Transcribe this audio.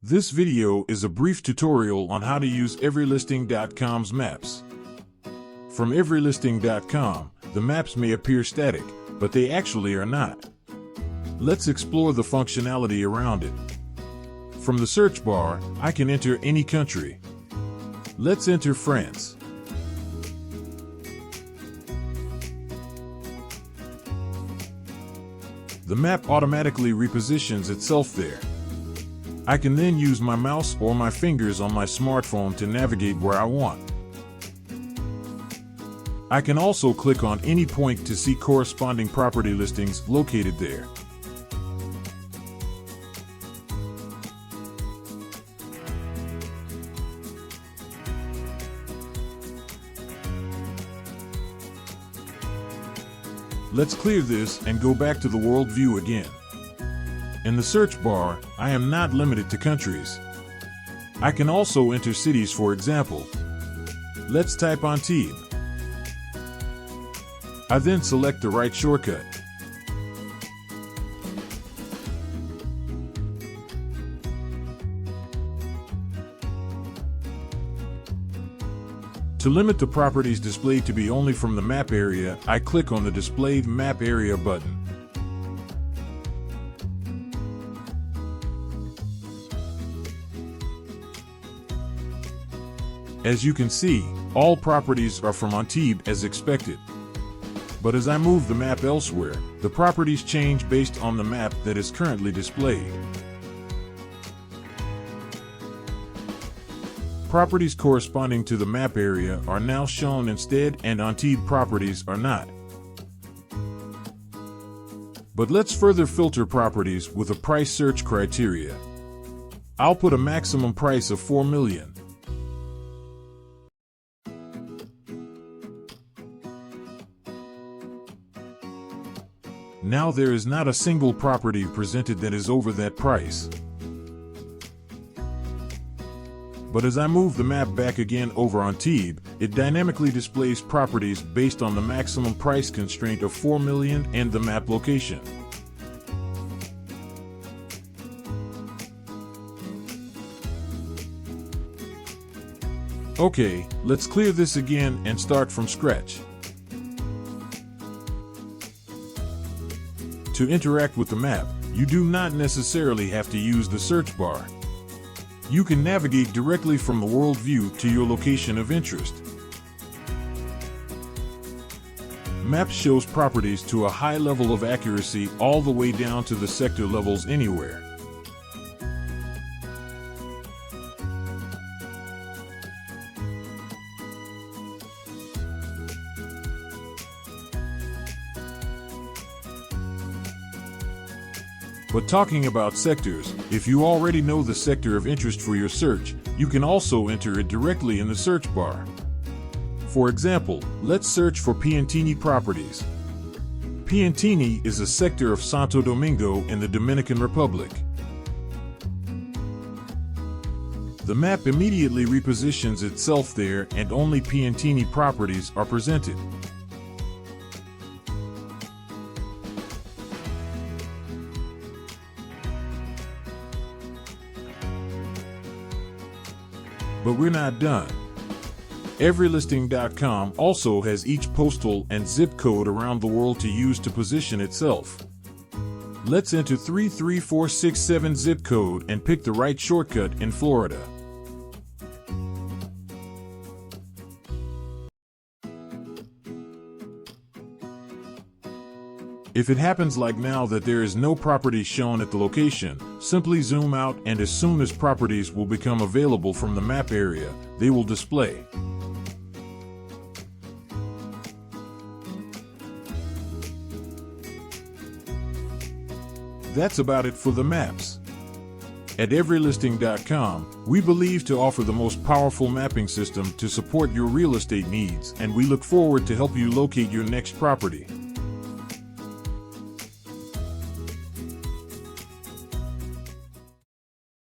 This video is a brief tutorial on how to use everylisting.com's maps. From everylisting.com, the maps may appear static, but they actually are not. Let's explore the functionality around it. From the search bar, I can enter any country. Let's enter France. The map automatically repositions itself there. I can then use my mouse or my fingers on my smartphone to navigate where I want. I can also click on any point to see corresponding property listings located there. Let's clear this and go back to the world view again. In the search bar, I am not limited to countries. I can also enter cities, for example. Let's type Antibes. I then select the right shortcut. To limit the properties displayed to be only from the map area, I click on the Displayed Map Area button. As you can see, all properties are from Antibes as expected. But as I move the map elsewhere, the properties change based on the map that is currently displayed. Properties corresponding to the map area are now shown instead, and Antibes properties are not. But let's further filter properties with a price search criteria. I'll put a maximum price of 4 million. Now there is not a single property presented that is over that price. But as I move the map back again over Antibes, it dynamically displays properties based on the maximum price constraint of 4 million and the map location. Okay, let's clear this again and start from scratch. To interact with the map, you do not necessarily have to use the search bar. You can navigate directly from the world view to your location of interest. Maps shows properties to a high level of accuracy all the way down to the sector levels anywhere. But talking about sectors, if you already know the sector of interest for your search, you can also enter it directly in the search bar. For example, let's search for Piantini properties. Piantini is a sector of Santo Domingo in the Dominican Republic. The map immediately repositions itself there, and only Piantini properties are presented. But we're not done. Everylisting.com also has each postal and zip code around the world to use to position itself. Let's enter 33467 zip code and pick the right shortcut in Florida. If it happens like now that there is no property shown at the location, simply zoom out, and as soon as properties will become available from the map area, they will display. That's about it for the maps. At everylisting.com, we believe to offer the most powerful mapping system to support your real estate needs, and we look forward to help you locate your next property.